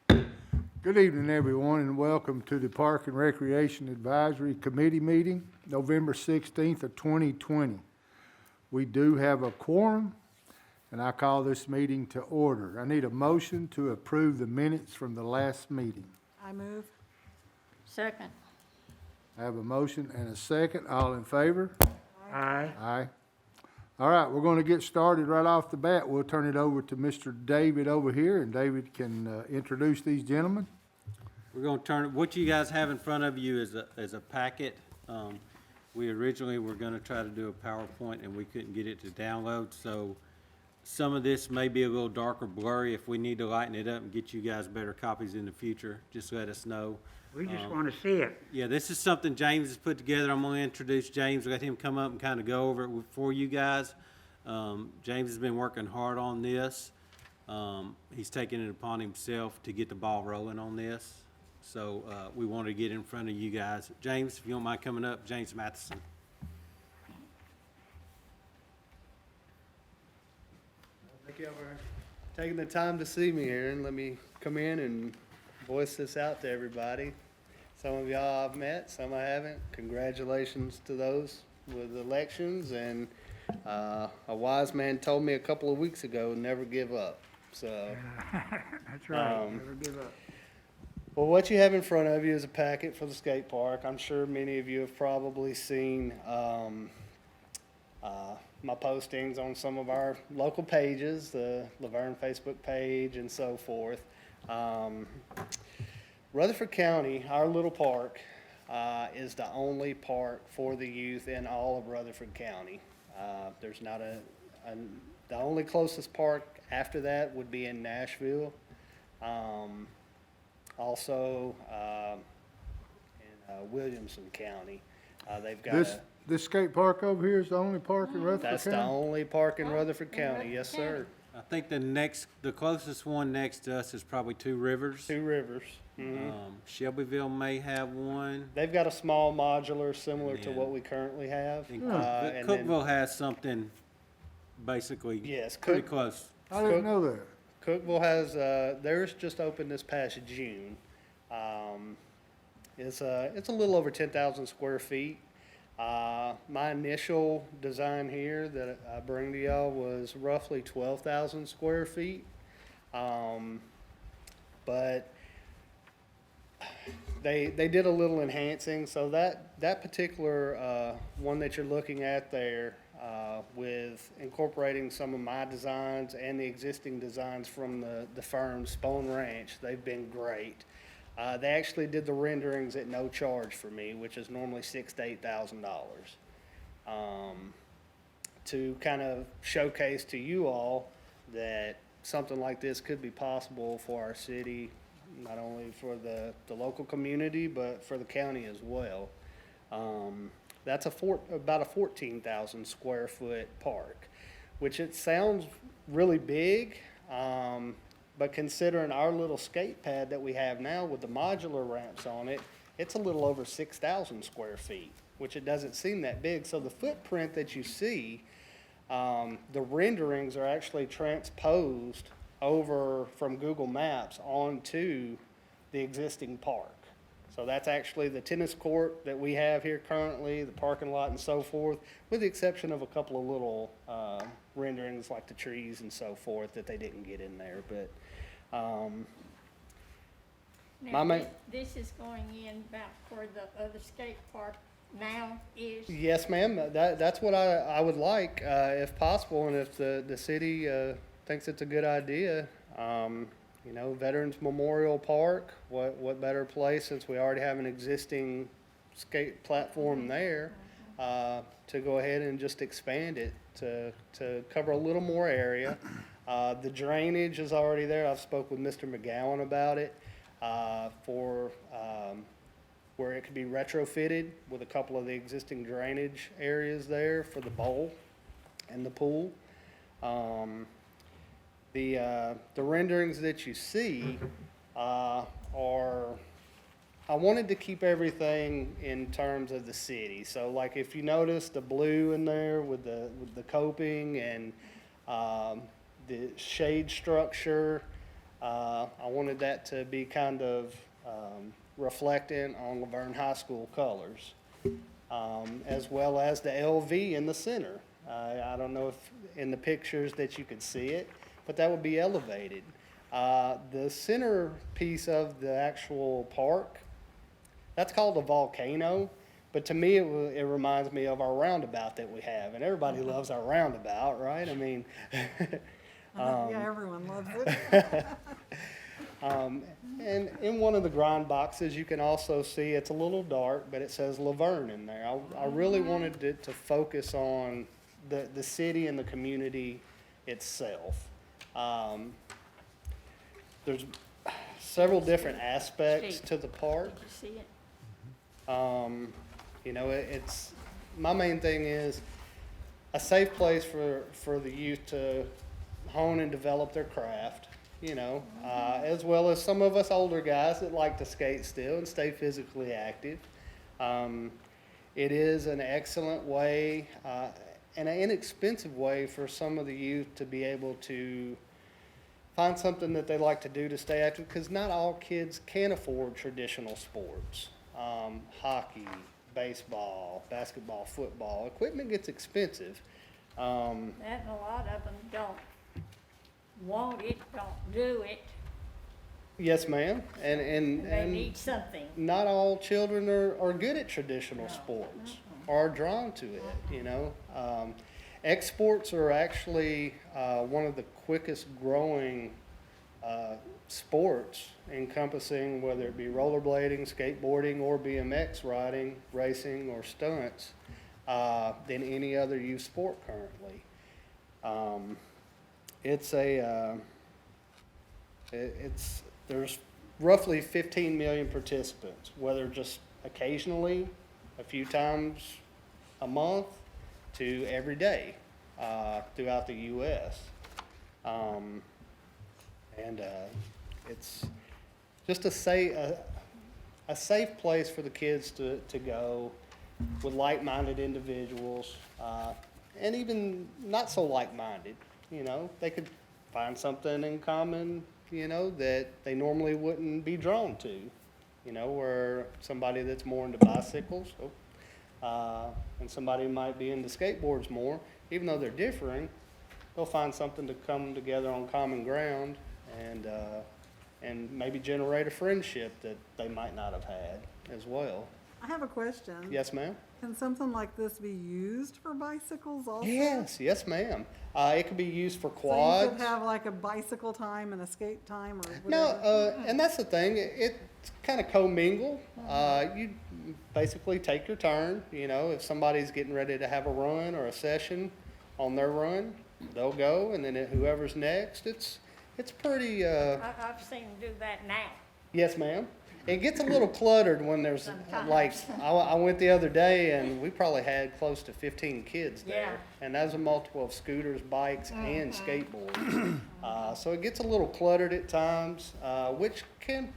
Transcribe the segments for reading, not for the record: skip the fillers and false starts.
Good evening, everyone, and welcome to the Park and Recreation Advisory Committee meeting, November 16th of 2020. We do have a quorum, and I call this meeting to order. I need a motion to approve the minutes from the last meeting. I move. Second. I have a motion and a second. All in favor? Aye. Aye. All right, we're going to get started right off the bat. We'll turn it over to Mr. David over here, and David can introduce these gentlemen. We're going to turn, what you guys have in front of you is a packet. We originally were going to try to do a PowerPoint, and we couldn't get it to download, so some of this may be a little dark or blurry. If we need to lighten it up and get you guys better copies in the future, just let us know. We just want to see it. Yeah, this is something James has put together. I'm going to introduce James, let him come up and kind of go over it for you guys. James has been working hard on this. He's taken it upon himself to get the ball rolling on this. So we wanted to get in front of you guys. James, if you don't mind coming up, James Matheson. Thank you for taking the time to see me here, and let me come in and voice this out to everybody. Some of y'all I've met, some I haven't. Congratulations to those with elections, and a wise man told me a couple of weeks ago, never give up. So, That's right, never give up. well, what you have in front of you is a packet for the skate park. I'm sure many of you have probably seen my postings on some of our local pages, the Laverne Facebook page and so forth. Rutherford County, our little park, is the only park for the youth in all of Rutherford County. There's not the only closest park after that would be in Nashville. Also, in Williamson County, they've got This skate park over here is the only park in Rutherford that's the County? only park in Rutherford in County, Rutherford yes, County. sir. I think the closest one next to us is probably Two Rivers. Two Rivers. Mhm. Shelbyville may have one. They've got a small modular similar to Yeah. what we currently have. I think and then- Cookville has something basically Yes, pretty close. I didn't know that. Cookville has, theirs just opened this past June. It's a little over 10,000 square feet. My initial design here that I bring to y'all was roughly 12,000 square feet. But they did a little enhancing, so that particular one that you're looking at there, with incorporating some of my designs and the existing designs from the firm Spone Ranch, they've been great. They actually did the renderings at no charge for me, which is normally $6,000 to $8,000. To kind of showcase to you all that something like this could be possible for our city, not only for the local community, but for the county as well. That's about a 14,000 square foot park, which it sounds really big, but considering our little skate pad that we have now with the modular ramps on it, it's a little over 6,000 square feet, which it doesn't seem that big. So the footprint that you see, the renderings are actually transposed over from Google Maps onto the existing park. So that's actually the tennis court that we have here currently, the parking lot and so forth, with the exception of a couple of little renderings like the trees and so forth that they didn't get in there. But Now, My ma- this is going in about where the other skate park now is. yes, ma'am, that's what I would like, if possible, and if the city thinks it's a good idea. You know, Veterans Memorial Park, what better place, since we already have an existing skate platform there, to go ahead and just expand it to cover a little more area. The drainage is already there. I've spoke with Mr. McGowan about it, for where it could be retrofitted with a couple of the existing drainage areas there for the bowl and the pool. The renderings that you see are, I wanted to keep everything in terms of the city. So like if you notice the blue in there with the coping and the shade structure, I wanted that to be kind of reflecting on Laverne High School colors, as well as the LV in the center. I don't know if in the pictures that you could see it, but that would be elevated. The center piece of the actual park, that's called a volcano, but to me, it reminds me of our roundabout that we have, and everybody loves our roundabout, right? I mean, Yeah, everyone loves it. and in one of the grind boxes, you can also see, it's a little dark, but it says Laverne in there. I really wanted it to focus on the city and the community itself. There's several different aspects to the park. Did you see it? You know, it's, my main thing is a safe place for the youth to hone and develop their craft, you know, as well as some of us older guys that like to skate still and stay physically active. It is an excellent way, and an inexpensive way for some of the youth to be able to find something that they like to do to stay active, because not all kids can afford traditional sports. Hockey, baseball, basketball, football. Equipment gets expensive. That and a lot of them don't want it, don't do it. Yes, ma'am. They And need something. not all children are good at traditional sports or are drawn to it, you know. Exports are actually one of the quickest growing sports, encompassing whether it be rollerblading, skateboarding, or BMX riding, racing, or stunts, than any other youth sport currently. There's roughly 15 million participants, whether just occasionally, a few times a month, to every day throughout the U.S. It's just a safe place for the kids to go with like-minded individuals, and even not so like-minded, you know. They could find something in common, you know, that they normally wouldn't be drawn to, you know, where somebody that's more into bicycles, and somebody might be into skateboards more, even though they're differing, they'll find something to come together on common ground and maybe generate a friendship that they might not have had as well. I have a question. Yes, ma'am? Can something like this be used for bicycles also? Yes, ma'am. It could be used for So you quads. could have like a bicycle time and a skate time or whatever? No, and that's the thing, it's kind of commingle. You basically take your turn, you know, if somebody's getting ready to have a run or a session on their run, they'll go, and then whoever's next, it's pretty, I've seen them do that now. yes, ma'am. It gets a little cluttered when there's, Sometimes. like, I went the other day and we probably had close to 15 kids there. Yeah. And that was a multiple of scooters, bikes, and skateboards. So it gets a little cluttered at times, which can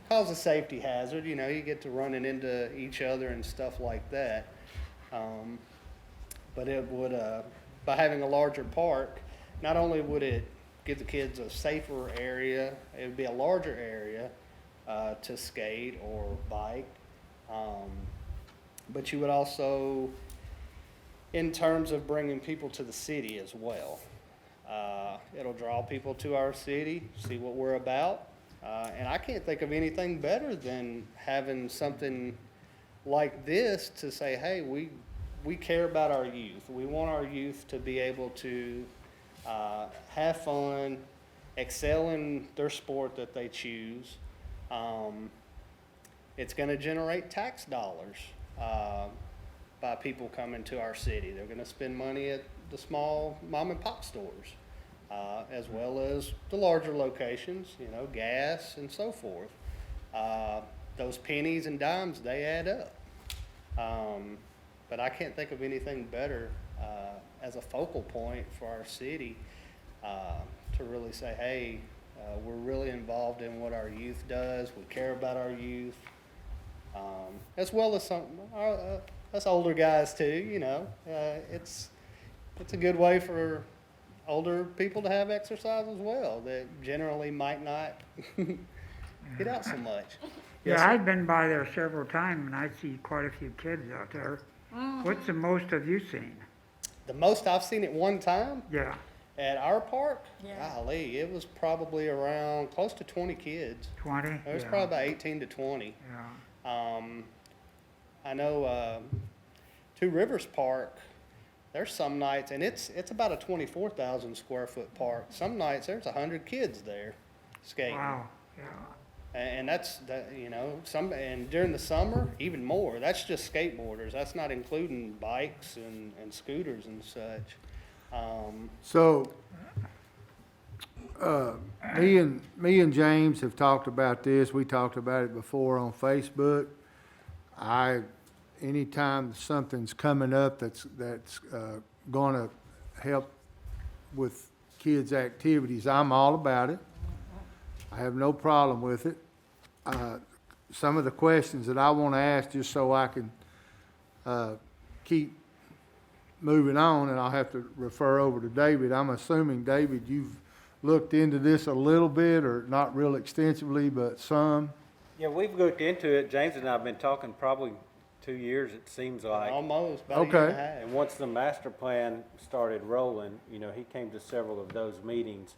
cause a safety hazard. You know, you get to running into each other and stuff like that. But it would, by having a larger park, not only would it give the kids a safer area, it would be a larger area to skate or bike. But you would also, in terms of bringing people to the city as well, it'll draw people to our city, see what we're about. And I can't think of anything better than having something like this to say, hey, we care about our youth. We want our youth to be able to have fun, excel in their sport that they choose. It's going to generate tax dollars by people coming to our city. They're going to spend money at the small mom and pop stores, as well as the larger locations, you know, gas and so forth. Those pennies and dimes, they add up. But I can't think of anything better as a focal point for our city to really say, hey, we're really involved in what our youth does. We care about our youth, as well as us older guys too. You know, it's a good way for older people to have exercise as well that generally might not get out so much. Yes, Yeah, sir? I've been by there several times and I see quite a few kids out there. What's the most have you seen? The most I've seen at one time Yeah, at our park, Yeah. golly, it was probably around close to 20 kids. 20? It was Yeah, probably about 18 to 20. yeah. I know Two Rivers Park, there's some nights, and it's about a 24,000 square foot park. Some nights there's 100 kids there skating. Wow, yeah. And that's, you know, and during the summer, even more. That's just skateboarders. That's not including bikes and scooters and such. So, me and James have talked about this. We talked about it before on Facebook. Anytime something's coming up that's gonna help with kids' activities, I'm all about it. I have no problem with it. Some of the questions that I want to ask, just so I can keep moving on, and I'll have to refer over to David. I'm assuming, David, you've looked into this a little bit, or not real extensively, but some? Yeah, we've looked into it. James and I have been talking probably 2 years, it seems like. Almost, about a year and a Okay. half. And once the master plan started rolling, you know, he came to several of those meetings.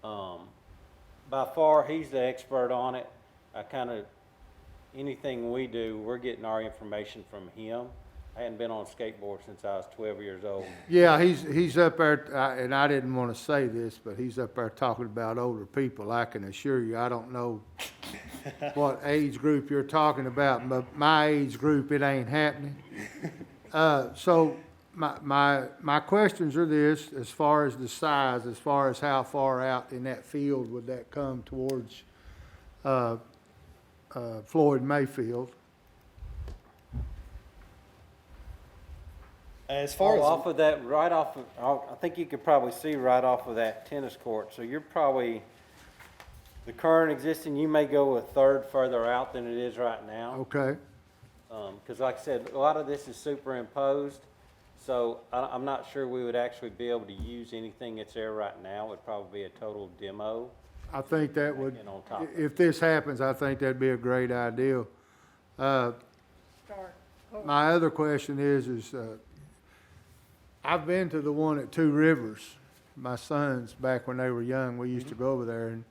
By far, he's the expert on it. Anything we do, we're getting our information from him. I hadn't been on a skateboard since I was 12 years old. Yeah, he's up there, and I didn't want to say this, but he's up there talking about older people. I can assure you, I don't know what age group you're talking about, but my age group, it ain't happening. So my questions are this: as far as the size, as far as how far out in that field would that come towards Floyd Mayfield? As far as Off of that, I think you could probably see right off of that tennis court. So you're probably, the current existing, you may go a third further out than it is right now. Okay, Because like I said, a lot of this is superimposed. So I'm not sure we would actually be able to use anything that's there right now. It would probably be a total demo. I think that would, And on top of it. if this happens, I think that'd be a great idea. Start. My other question is, I've been to the one at Two Rivers. My sons, back when they were young, we used to go over there, and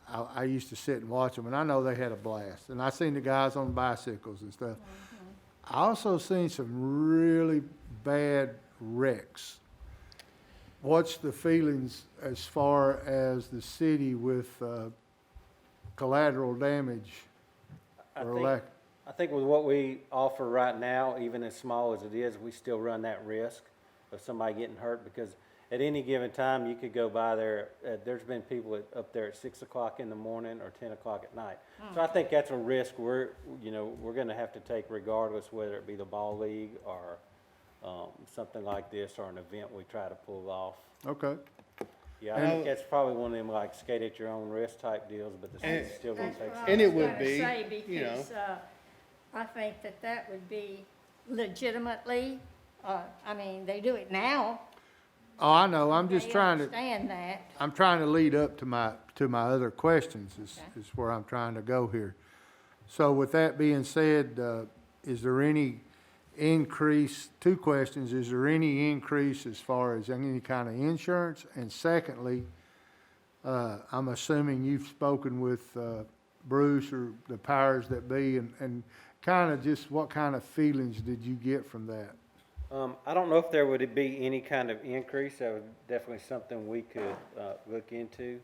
I used to sit and watch them, and I know they had a blast. And I seen the guys on bicycles and stuff. I also seen some really bad wrecks. What's the feelings as far as the city with collateral damage or lack? I think with what we offer right now, even as small as it is, we still run that risk of somebody getting hurt, because at any given time, you could go by there, there's been people up there at 6 o'clock in the morning or 10 o'clock at night. So I think that's a risk we're gonna have to take regardless, whether it be the ball league or something like this, or an event we try to pull off. Okay. Yeah, I think that's probably one of them like skate at your own risk type deals, but the city's still gonna That's take what some. I And it was would gonna be, say, you know. because, I think that would be legitimately, I mean, they do it now. Oh, I know, I'm just They trying to, understand that. I'm trying to lead up to my other questions is where I'm trying to go here. So with that being said, is there any increase, two questions, is there any increase as far as any kind of insurance? And secondly, I'm assuming you've spoken with Bruce or the powers that be, and kind of just what kind of feelings did you get from that? I don't know if there would be any kind of increase. That was definitely something we could look into.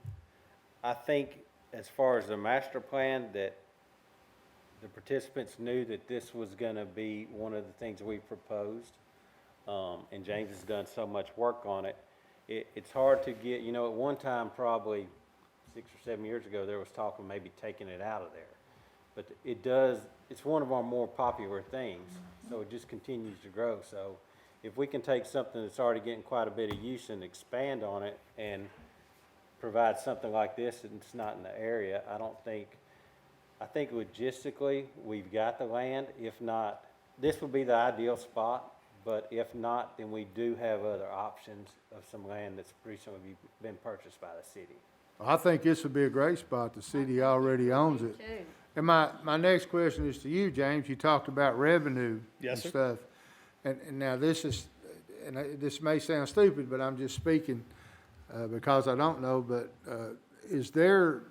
I think as far as the master plan, that the participants knew that this was gonna be one of the things we proposed. And James has done so much work on it. It's hard to get, at one time, probably 6 or 7 years ago, there was talk of maybe taking it out of there. But it's one of our more popular things, so it just continues to grow. So if we can take something that's already getting quite a bit of use and expand on it and provide something like this and it's not in the area, I think logistically, we've got the land. If not, this would be the ideal spot, But if not, then we do have other options of some land that's recently been purchased by the city. I think this would be a great spot. The city already owns it. Too. And my next question is to you, James. You talked about revenue Yes, and sir. stuff. And now this is, this may sound stupid, but I'm just speaking because I don't know, but is there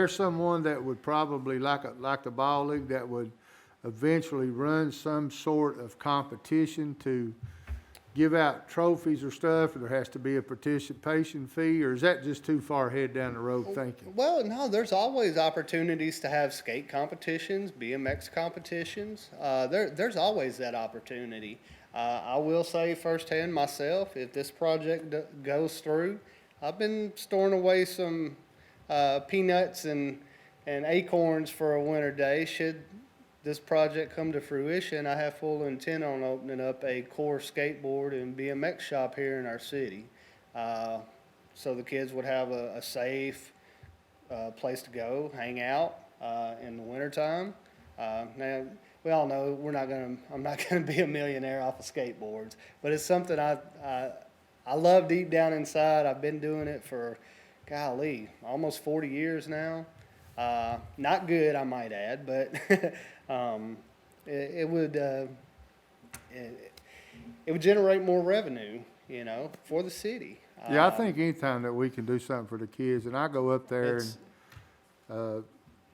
someone that would probably, like the ball league, that would eventually run some sort of competition to give out trophies or stuff, or there has to be a participation fee, or is that just too far ahead down the road thinking? Well, no, there's always opportunities to have skate competitions, BMX competitions. There's always that opportunity. I will say firsthand myself, if this project goes through, I've been storing away some peanuts and acorns for a winter day. Should this project come to fruition, I have full intent on opening up a core skateboard and BMX shop here in our city. So the kids would have a safe place to go, hang out in the wintertime. Now, we all know I'm not gonna be a millionaire off of skateboards, but it's something I love deep down inside. I've been doing it for, golly, almost 40 years now. Not good, I might add, but it would generate more revenue, for the city. Yeah, I think anytime that we can do something for the kids, and I go up there and, It's-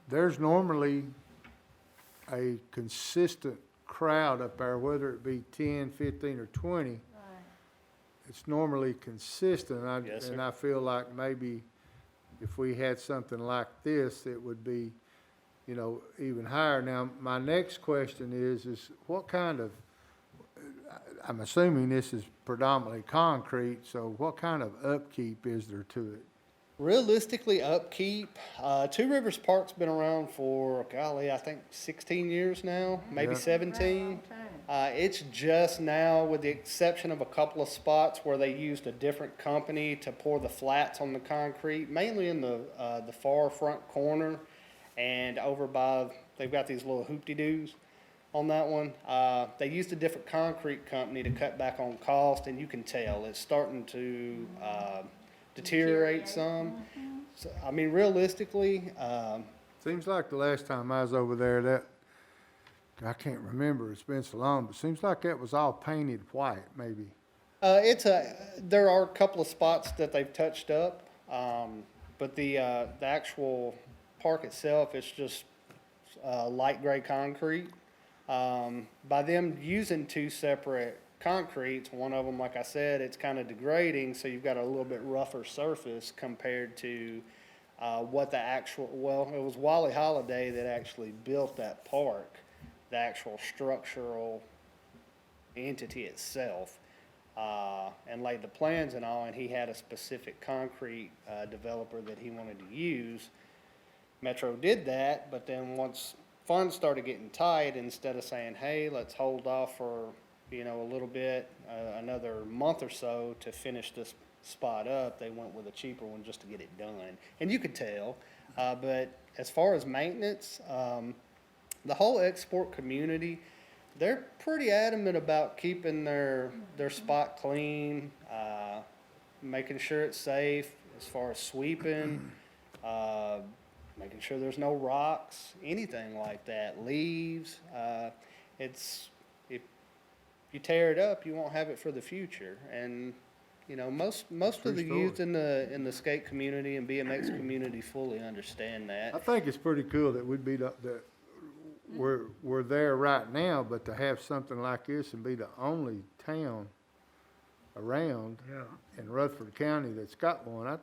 there's normally a consistent crowd up there, whether it be 10, 15, or 20. Right. It's normally consistent, Yes, sir. and I feel like maybe if we had something like this, it would be, even higher. Now, my next question is what kind of, I'm assuming this is predominantly concrete, so what kind of upkeep is there to it? Realistically, upkeep, Two Rivers Park's been around for, golly, I think 16 years now, maybe Yeah. 17. It's just now, with the exception of a couple of spots where they used a different company to pour the flats on the concrete, mainly in the far front corner and over by, they've got these little hoop-de-doos on that one. They used a different concrete company to cut back on cost, and you can tell it's starting to deteriorate some. So, I mean, realistically, Seems like the last time I was over there, that, I can't remember, it's been so long, but seems like that was all painted white, maybe. there are a couple of spots that they've touched up, but the actual park itself, it's just light gray concrete. By them using two separate concretes, one of them, like I said, it's kind of degrading, so you've got a little bit rougher surface compared to what the actual, well, it was Wally Holiday that actually built that park, the actual structural entity itself, and laid the plans and all, and he had a specific concrete developer that he wanted to use. Metro did that, but then once funds started getting tight, instead of saying, hey, let's hold off for, a little bit, another month or so to finish this spot up, they went with a cheaper one just to get it done. And you could tell, but as far as maintenance, the whole export community, they're pretty adamant about keeping their spot clean, making sure it's safe as far as sweeping, making sure there's no rocks, anything like that, leaves. If you tear it up, you won't have it for the future. And most of the True youth in the skate community and BMX community fully understand I that. think it's pretty cool that we'd be that we're there right now, but to have something like this and be the only town around Yeah. in Rutherford County that's got one, I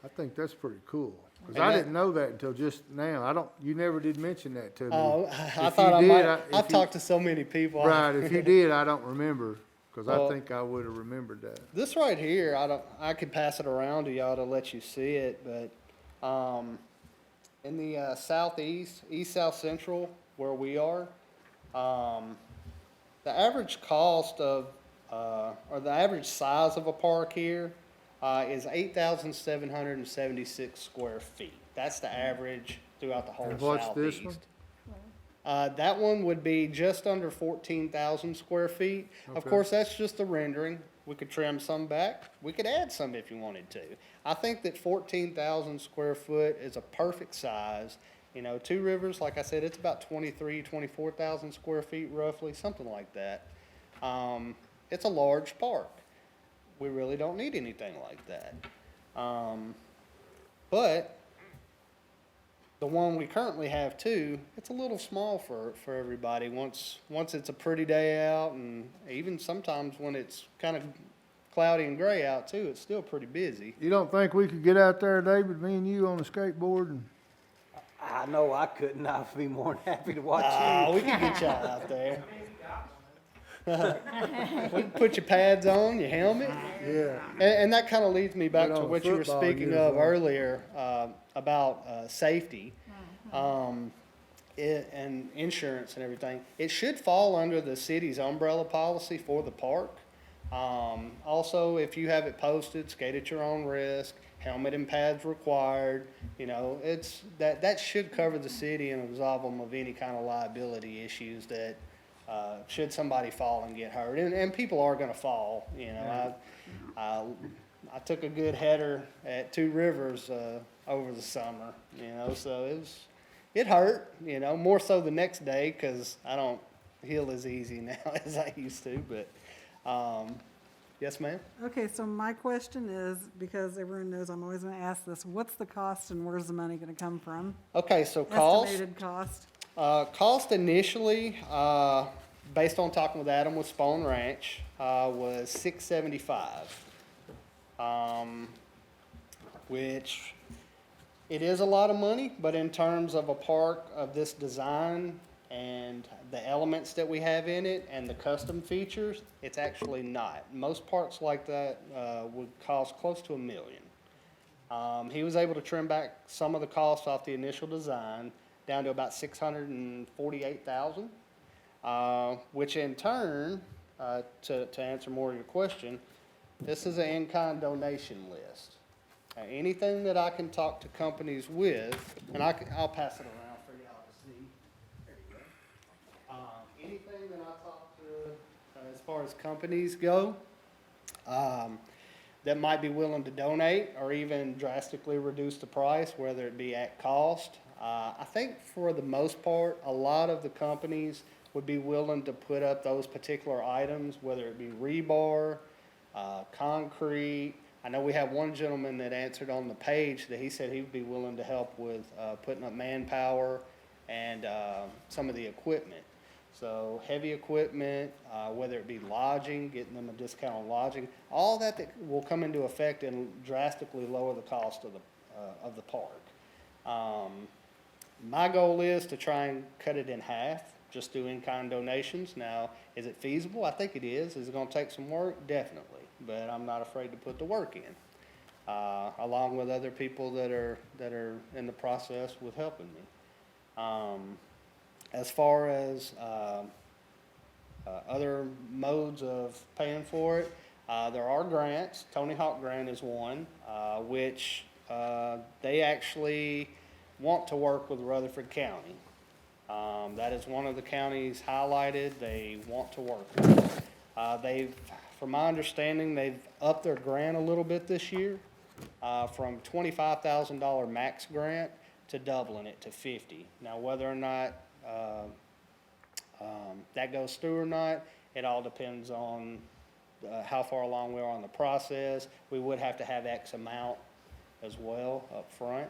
think that's pretty cool. Because And I that- didn't know that until just now. You never did mention that to me. Oh, I If thought you I did, might. if I've you- talked to so many people. Right, if you did, I don't remember, because I Well- think I would have remembered that. This right here, I could pass it around to y'all to let you see it, but, in the, southeast, east-south central, where we are, the average cost of, or the average size of a park here, is 8,776 square feet. That's the average throughout the whole And southeast. what's this one? That one would be just under 14,000 square feet. Of Okay. course, that's just the rendering. We could trim some back. We could add some if you wanted to. I think that 14,000 square foot is a perfect size. You know, Two Rivers, like I said, it's about 24,000 square feet roughly, something like that. It's a large park. We really don't need anything like that. But the one we currently have too, it's a little small for everybody. Once it's a pretty day out, and even sometimes when it's kind of cloudy and gray out too, it's still pretty busy. You don't think we could get out there, David, me and you on a skateboard and, I know I couldn't. I'd be more than happy to watch We can get y'all out there. We can put your pads on, your helmet. yeah. And that kind of leads me back Put to on what you were football speaking of uniform. earlier, about safety, and insurance and everything. It should fall under the city's umbrella policy for the park. Also, if you have it posted, skate at your own risk, helmet and pads required, you know, that should cover the city and absolve them of any kind of liability issues that, should somebody fall and get hurt. And people are gonna fall, you know. I took a good header at Two Rivers, over the summer, you know, so it hurt, you know, more so the next day, 'cause I don't heal as easy now as I used to, but, yes, ma'am? Okay, so my question is, because everyone knows I'm always gonna ask this, what's the cost and where's the money gonna come from? Okay, so cost. Estimated cost? Cost initially, based on talking with Adam with Spawn Ranch, was $675. Which it is a lot of money, but in terms of a park of this design and the elements that we have in it and the custom features, it's actually not. Most parks like that, would cost close to $1 million. He was able to trim back some of the costs off the initial design down to about 648,000, which in turn, to answer more of your question, this is an in-kind donation list. Anything that I can talk to companies with, and I'll pass it around for y'all to see. There you go. Anything that I talk to, as far as companies go, that might be willing to donate or even drastically reduce the price, whether it be at cost. I think for the most part, a lot of the companies would be willing to put up those particular items, whether it be rebar, concrete. I know we have one gentleman that answered on the page that he said he'd be willing to help with putting up manpower and some of the equipment. So heavy equipment, whether it be lodging, getting them a discount on lodging, all that will come into effect and drastically lower the cost of the park. My goal is to try and cut it in half, just do in-kind donations. Now, is it feasible? I think it is. Is it gonna take some work? Definitely, but I'm not afraid to put the work in, along with other people that are in the process with helping me. As far as other modes of paying for it, there are grants. Tony Hawk Grant is one, which they actually want to work with Rutherford County. That is one of the counties highlighted they want to work with. From my understanding, they've upped their grant a little bit this year, from $25,000 max grant to doubling it to 50. Now, whether or not that goes through or not, it all depends on how far along we are on the process. We would have to have X amount as well up front.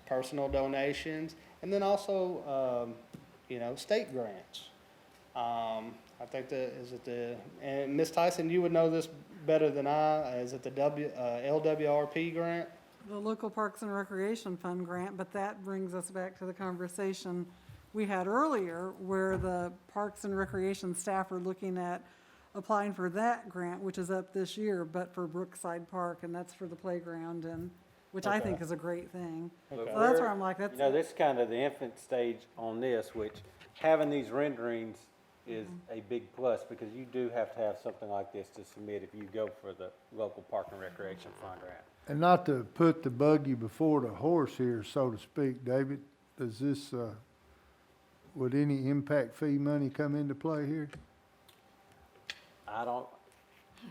Personal donations, and then also, state grants. I think and Ms. Tyson, you would know this better than I, is it the LWRP grant? The Local Parks and Recreation Fund grant, but that brings us back to the conversation we had earlier, where the Parks and Recreation staff are looking at applying for that grant, which is up this year, but for Brookside Park, and that's for the playground, and which I think is a great thing. Okay. So that's where I'm like, that's, You know, this is kind of the infant stage on this, which having these renderings is a big plus, because you do have to have something like this to submit if you go for the local park and recreation fund grant. And not to put the buggy before the horse here, so to speak, David, does this, would any impact fee money come into play here? I don't,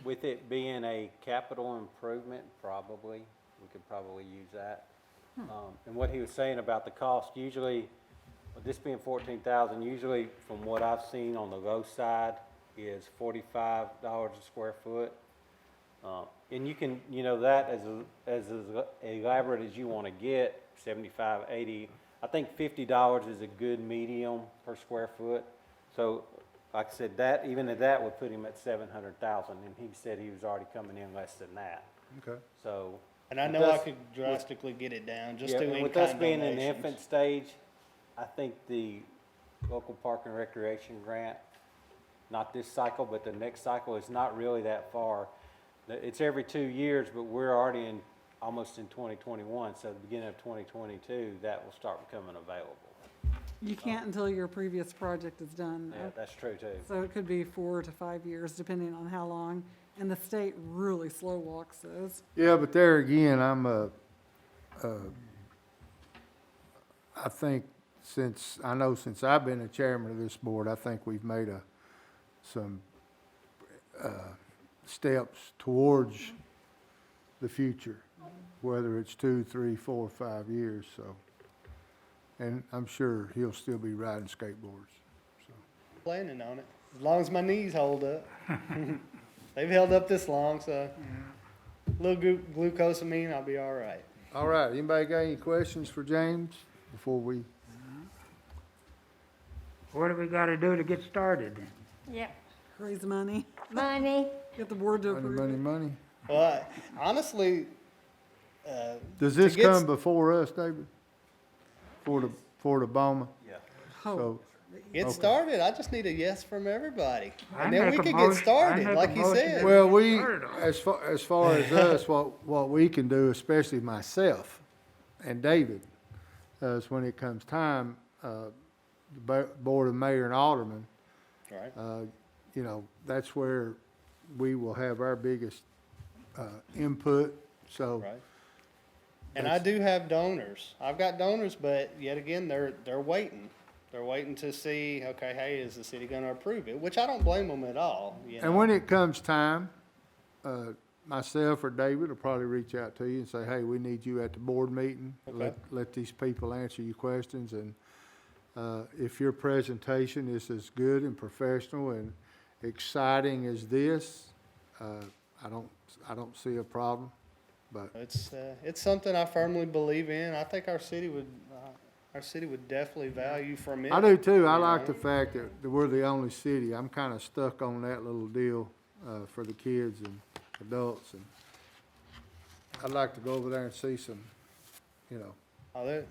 with it being a capital improvement, probably, we could probably use that. And what he was saying about the cost, usually, with this being 14,000, usually from what I've seen on the low side is $45 a square foot. And you can, that as elaborate as you want to get, 75, 80, I think $50 is a good medium per square foot. So, like I said, that, even at that would put him at 700,000, and he said he was already coming in less than that. Okay. So. And I with know I us- could drastically get it down, just yeah, doing and in-kind with us being in the donations. infant stage, I think the local park and recreation grant, not this cycle, but the next cycle, is not really that far. It's every 2 years, but we're already almost in 2021, so the beginning of 2022, that will start becoming available. You can't until your previous project is done. Yeah, that's true too. So it could be 4 to 5 years, depending on how long, and the state really slow walks those. Yeah, but there again, I think since I've been the chairman of this board, I think we've made some steps towards the future, whether it's 2, 3, 4, 5 years, so. And I'm sure he'll still be riding skateboards, so. Planning on it, as long as my knees hold up. They've held up this long, so a little glucosamine, I'll be all right. All right, anybody got any questions for James before we? What do we gotta do to get started? Yep, Raise money, money, get the board to Money, approve money, it. money. Well, honestly, Does this To get come s- before us, David? For the Bowman? Yeah. Oh, So, get Okay. started. I just need a yes from everybody. I And then we make a could motion- get started, I make like a you motion said. that- well, we, Started on. as far as us, what we can do, especially myself and David, is when it comes time, the Board of Mayor and Aldermen, Right. that's where we will have our biggest, input, so. Right. And I do have donors. I've got donors, but yet again, they're waiting. They're waiting to see, okay, hey, is the city gonna approve it? Which I don't blame them at all, you know? And when it comes time, myself or David will probably reach out to you and say, hey, we need you at the board meeting. Okay. Let these people answer your questions, and if your presentation is as good and professional and exciting as this, I don't see a problem, but. It's something I firmly believe in. I think our city would definitely value from it. I do too. I you like know? the fact that we're the only city. I'm kind of stuck on that little deal for the kids and adults, and I'd like to go over there and see some, Oh,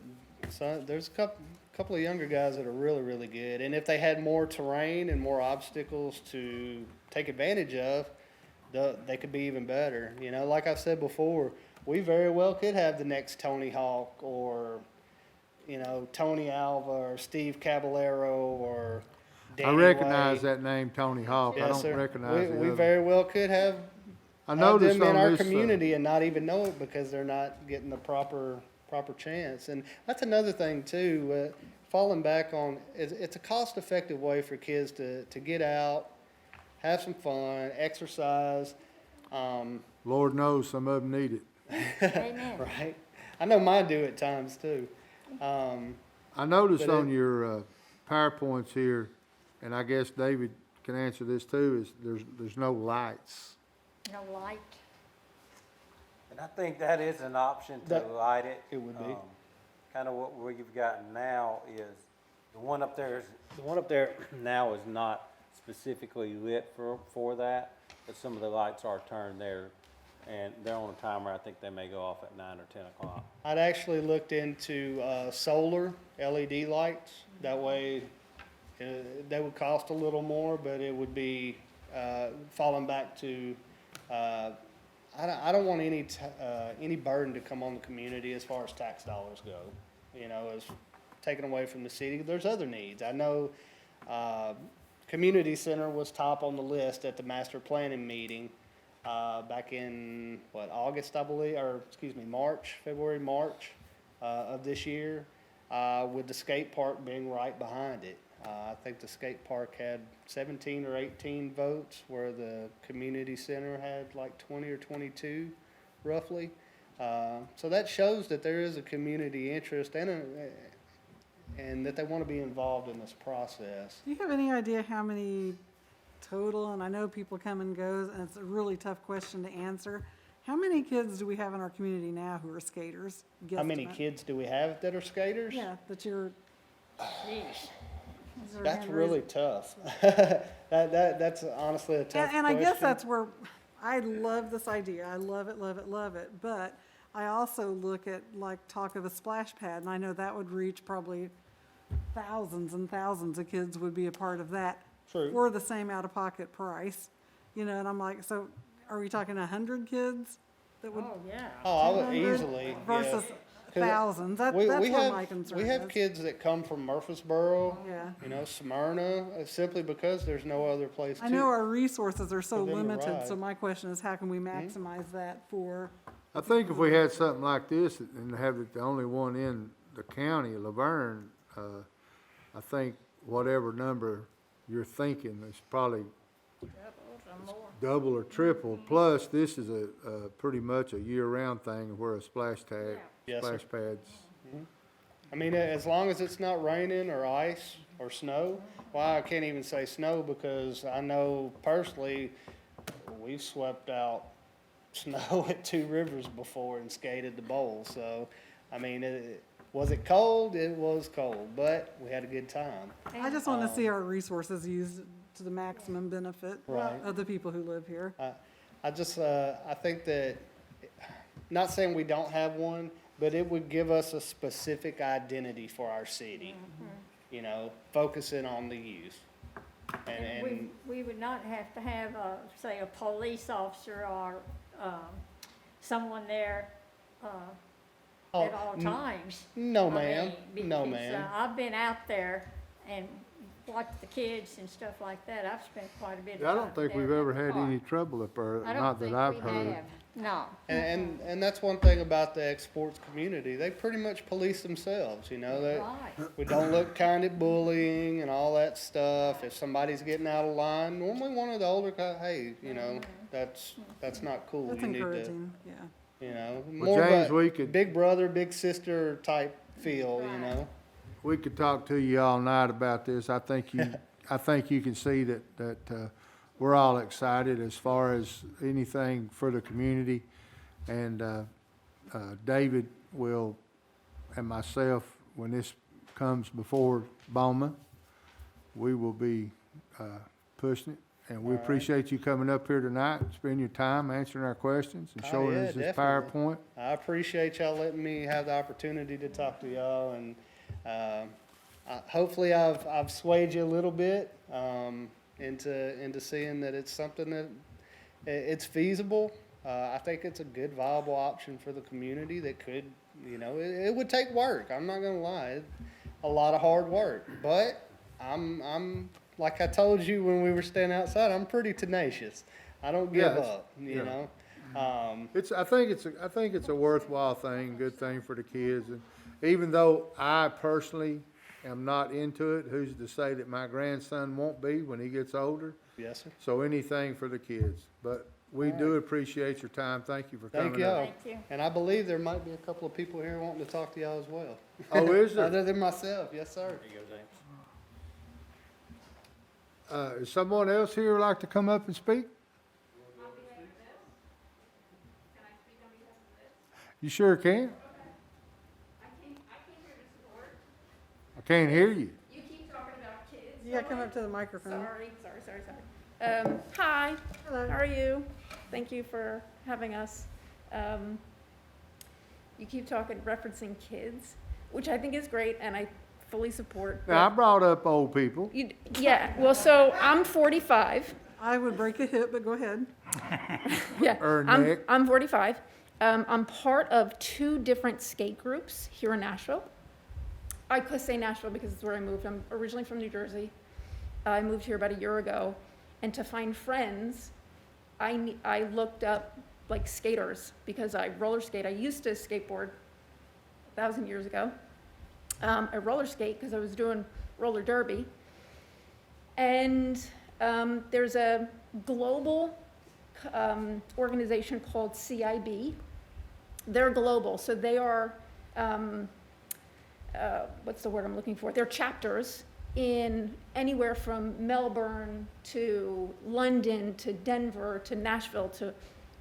there's a couple of younger guys that are really, really good. And if they had more terrain and more obstacles to take advantage of, they could be even better. You know, like I've said before, we very well could have the next Tony Hawk or, Tony Alva or Steve Caballero or Danny I recognize Way. that name, Tony Hawk. I Yes, don't sir. recognize the We other. very well could have I have noticed them in on our this, community and not even know it because they're not getting the proper chance. And that's another thing too, falling back on, it's a cost-effective way for kids to get out, have some fun, exercise, Lord knows some of them need it. amen. right? I know mine do at times too. I noticed But on your PowerPoints here, and I guess David can answer this too, is there's no lights. No light, And I think that is an option to That- light it. it would be. Kind of what we've got now is, the one up there now is not specifically lit for that, but some of the lights are turned there, and they're on a timer. I think they may go off at 9 or 10 o'clock. I'd actually looked into solar LED lights. That way, they would cost a little more, but it would be falling back to. I don't want any burden to come on the community as far as tax dollars go. As taken away from the city. There's other needs. I know community center was top on the list at the master planning meeting. Back in, August, I believe, or excuse me, February, March of this year. with the skate park being right behind it. I think the skate park had 17 or 18 votes, where the community center had like 20 or 22, roughly. So that shows that there is a community interest and that they want to be involved in this process. Do you have any idea how many total, and I know people come and go, and it's a really tough question to answer. How many kids do we have in our community now who are skaters? How many Guesstimate. kids do we have that are skaters? Yeah, that you're. Jeez. is there a That's hand really raised? tough. That's honestly a tough And I guess question. that's where, I love this idea. I love it, love it, love it. But I also look at, like, talk of a splash pad, and I know that would reach probably thousands and thousands of kids would be a part of that. True. For the same out-of-pocket price, you know, and I'm like, so are we talking 100 kids that would? Oh, yeah. Oh, I would 200 easily, yeah. Versus thousands, that's We where have, my concern we is. have kids that come from Murfreesboro, Yeah. you know, Smyrna, simply because there's no other place I know to. our resources are so for them to limited, so ride. Hmm? my question is, how can we maximize that for? I think if we had something like this and have it the only one in the county of Laverne, I think whatever number you're thinking is probably Doubles or more. double or triple. Plus, this is a pretty much a year-round thing where a splash tag, Yes, sir. splash pads. I mean, as long as it's not raining or ice or snow, well, I can't even say snow because I know personally, we've swept out snow at Two Rivers before and skated the bowl. So, I mean, was it cold? It was cold, but we had a good time. I just want to see our resources used to the maximum benefit Right. of the people who live here. I just, I think that, not saying we don't have one, but it would give us a specific identity for our city. You know, focusing on the youth. And We would not have to have, say, a police officer or someone there Oh, at all times. no, I ma'am. mean, No, because, ma'am. I've been out there and watched the kids and stuff like that. I've spent quite a bit of I time don't think there we've in ever the had park. any trouble up there, I don't not that think I've we heard. have. No. And that's one thing about the ex-sports community. They pretty much police themselves, you know. Right. We don't look kind at bullying and all that stuff. If somebody's getting out of line, normally one of the older guys, hey, you know, that's not cool. That's You need to, encouraging, yeah. you know, Well, more James, of we a could- big brother, big sister type feel, you know. We could talk to you all night about this. I think you can see that we're all excited as far as anything for the community. And David will, and myself, when this comes before Bowman, we will be pushing it. And we All right. appreciate you coming up here tonight, spending your time answering our questions and Oh, showing yeah, us this definitely. PowerPoint. I appreciate y'all letting me have the opportunity to talk to y'all, and hopefully I've swayed you a little bit into seeing that it's something that it's feasible. I think it's a good, viable option for the community that could, you know, it would take work. I'm not gonna lie, a lot of hard work, but I'm like I told you when we were standing outside, I'm pretty tenacious. I don't give Yes. up, you Yeah. know. I think it's a worthwhile thing, good thing for the kids. And even though I personally am not into it, who's to say that my grandson won't be when he gets older? Yes, sir. So anything for the kids. But we do appreciate your time. Thank you for coming Thank up. y'all. Thank you. And I believe there might be a couple of people here wanting to talk to y'all as well. Oh, is there? Other than myself, yes, sir. Is someone else here like to come up and speak? You sure can. I can't hear you. You keep talking about kids. Yeah, come up to the microphone. Sorry. Hi, Hello. how are you? Thank you for having us. You keep referencing kids, which I think is great, and I fully support. Now, I brought up old people. Yeah, well, so I'm 45. I would break a hip, but go ahead. Yeah, Or Nick. I'm 45. I'm part of 2 different skate groups here in Nashville. I could say Nashville because it's where I moved. I'm originally from New Jersey. I moved here about a year ago, and to find friends, I looked up like skaters because I roller skate. I used to skateboard 1,000 years ago, a roller skate because I was doing roller derby. And there's a global organization called CIB. They're global, so they are, what's the word I'm looking for? They're chapters in anywhere from Melbourne to London to Denver to Nashville to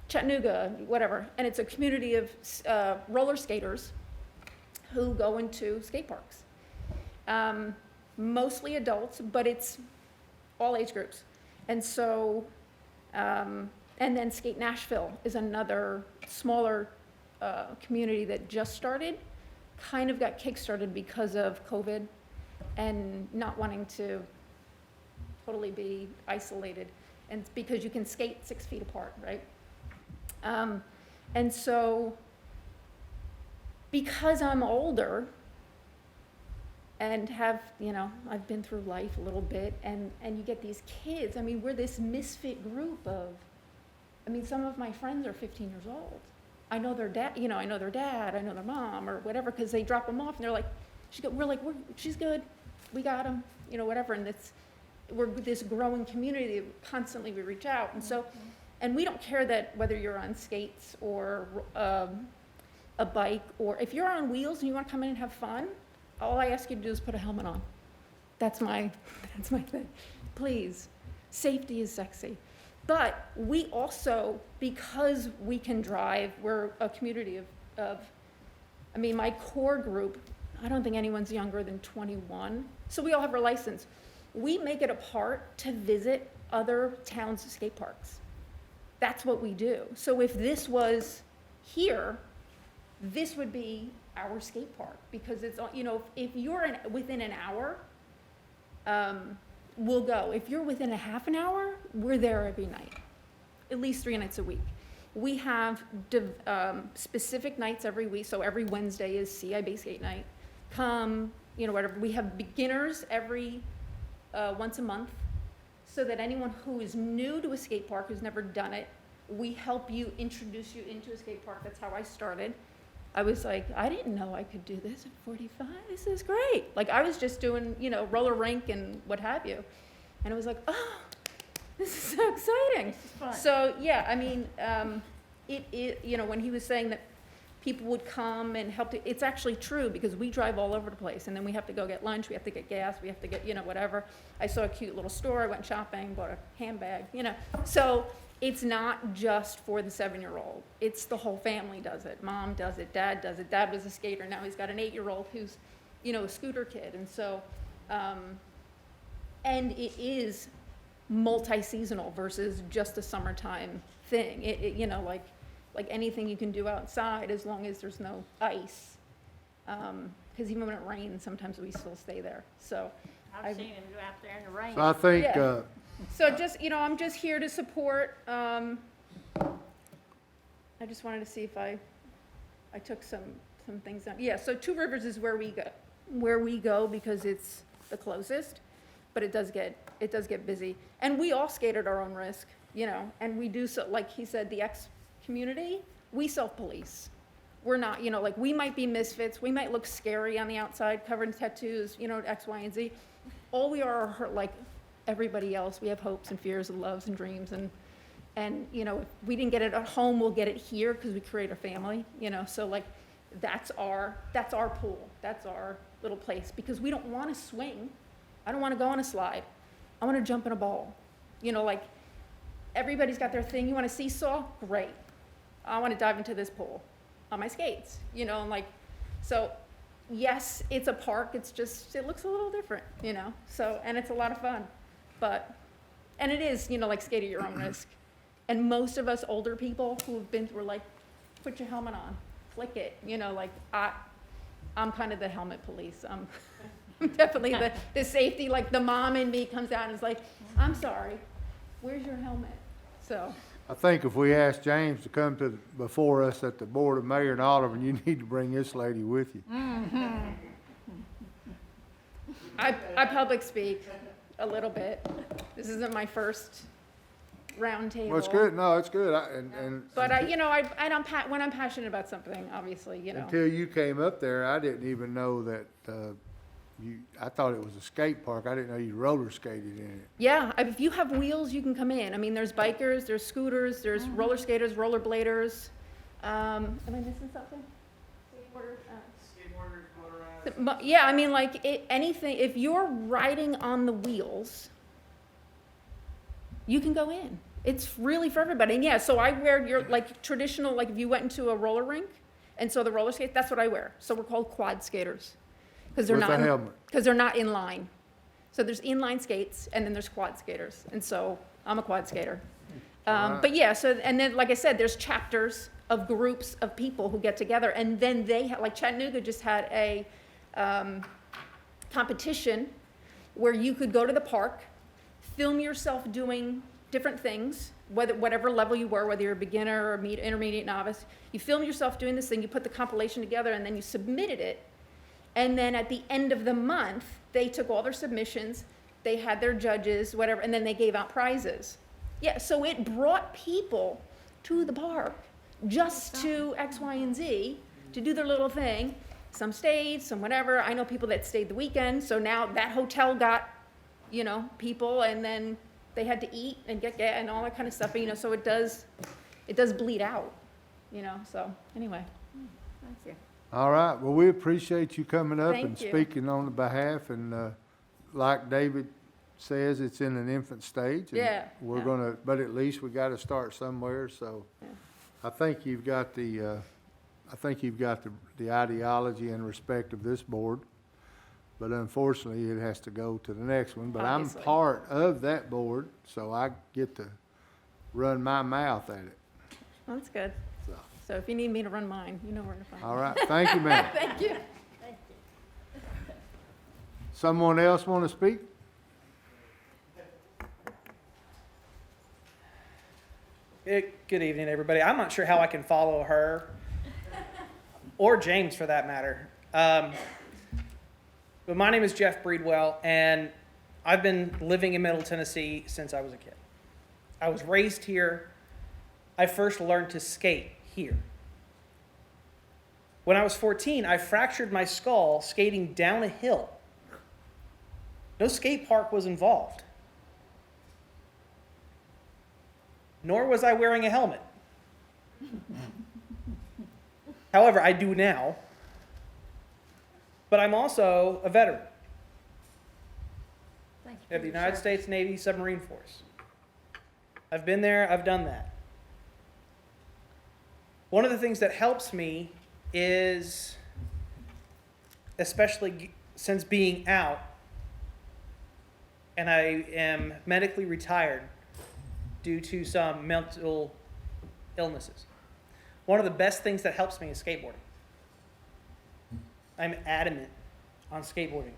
Chattanooga, whatever. And it's a community of roller skaters who go into skate parks. Mostly adults, but it's all age groups. And so, and then Skate Nashville is another smaller community that just started, kind of got kickstarted because of COVID and not wanting to totally be isolated. And it's because you can skate 6 feet apart, right? And so, because I'm older and have, you know, I've been through life a little bit, and you get these kids, I mean, we're this misfit group of, I mean, some of my friends are 15 years old. I know their dad, you know, I know their dad, I know their mom, or whatever, because they drop them off, and they're like, she's good, we got them, you know, whatever, and we're this growing community, constantly we reach out, and so, and we don't care that whether you're on skates or a bike, or if you're on wheels and you want to come in and have fun, all I ask you to do is put a helmet on. That's my thing. Please, safety is sexy. But we also, because we can drive, we're a community of, I mean, my core group, I don't think anyone's younger than 21, so we all have our license. We make it a part to visit other towns' skate parks. That's what we do. So if this was here, this would be our skate park, because it's, you know, if you're within an hour, we'll go. If you're within a half an hour, we're there every night, at least 3 nights a week. We have specific nights every week, so every Wednesday is CIB skate night. Come, you know, whatever. We have beginners every once a month, so that anyone who is new to a skate park, who's never done it, we help you, introduce you into a skate park. That's how I started. I was like, I didn't know I could do this at 45. This is great. Like, I was just doing, you know, roller rink and what have you. And it was like, oh, this is so exciting. This is fun. So, yeah, I mean, it, you know, when he was saying that people would come and help, it's actually true, because we drive all over the place. And then we have to go get lunch, we have to get gas, we have to get, you know, whatever. I saw a cute little store, I went shopping, bought a handbag, you know. So it's not just for the 7-year-old. It's the whole family does it. Mom does it, dad does it. Dad was a skater, now he's got an 8-year-old who's, you know, a scooter kid. And so, and it is multi-seasonal versus just a summertime thing. It you know, like anything you can do outside, as long as there's no ice. Because even when it rains, sometimes we still stay there. So I've seen him go out there in the rain. So I think, Yeah. So just, you know, I'm just here to support. I just wanted to see if I took some things down. Yeah, so Two Rivers is where we go because it's the closest, but it does get busy. And we all skate at our own risk, you know, and we do, so like he said, the X community, we self-police. We're not, you know, like, we might be misfits, we might look scary on the outside, covered in tattoos, you know, X, Y, and Z. All we are like everybody else. We have hopes and fears and loves and dreams, and you know, if we didn't get it at home, we'll get it here because we create a family, you know. So like, that's our pool, that's our little place, because we don't want to swing. I don't want to go on a slide. I want to jump in a ball. You know, like, everybody's got their thing. You want to seesaw? Great. I want to dive into this pool on my skates, you know, and like, so yes, it's a park. It's just, it looks a little different, you know, so, and it's a lot of fun. But, and it is, you know, like, skate at your own risk. And most of us older people who have been through, like, put your helmet on, flick it, you know, like, I'm kind of the helmet police. I'm definitely the safety, like, the mom in me comes out and is like, I'm sorry, where's your helmet? So. I think if we ask James to come before us at the Board of Mayor and Alderman, you need to bring this lady with you. I public speak a little bit. This isn't my first roundtable. Well, it's good, no, it's good, But when I'm passionate about something, obviously, until you came up there, I didn't even know that, I thought it was a skate park, I didn't know you roller skated in it. Yeah, if you have wheels, you can come in. I mean, there's bikers, there's scooters, there's roller skaters, roller bladers. Am I missing something? Skateboarders. Yeah, I mean, like anything. If you're riding on the wheels, you can go in. It's really for everybody. And yeah, so I wear your like traditional, like if you went into a roller rink, and so the roller skates, that's what I wear. So we're called quad skaters because they're With not a helmet. because they're not in line. So there's inline skates, and then there's quad skaters, and so I'm a quad skater. Alright. But yeah, so and then like I said, there's chapters of groups of people who get together, and then they like Chattanooga just had a competition where you could go to the park, film yourself doing different things, whatever level you were, whether you're a beginner or intermediate, novice. You film yourself doing this thing, you put the compilation together, and then you submitted it. And then at the end of the month, they took all their submissions, they had their judges, whatever, and then they gave out prizes. Yeah, so it brought people to the park just to X, Y, and Z to do their little thing. Some stayed, some whatever. I know people that stayed the weekend, so now that hotel got, people, and then they had to eat and get and all that kind of stuff. But, so it does bleed out, So anyway, Thank you. All right, well, we appreciate you coming up and Thank you. speaking on the behalf, and, like David says, it's in an infant stage. and Yeah, We're yeah. but at least we gotta start somewhere, so. Yeah. I think you've got the ideology and respect of this board, but unfortunately, it has to go to the next one. But I'm Obviously. part of that board, so I get to run my mouth at it. That's good. So, So if you need me to run mine, you know where to find me. all right, thank you, ma'am. Thank you. Thank you. Someone else want to speak? Good evening, everybody. I'm not sure how I can follow her, or James for that matter. But my name is Jeff Breedwell, and I've been living in Middle Tennessee since I was a kid. I was raised here. I first learned to skate here. When I was 14, I fractured my skull skating down a hill. No skate park was involved. Nor was I wearing a helmet. However, I do now. But I'm also a veteran Thank you. of the United States Navy Submarine Force. I've been there, I've done that. One of the things that helps me is, especially since being out, and I am medically retired due to some mental illnesses. One of the best things that helps me is skateboarding. I'm adamant on skateboarding.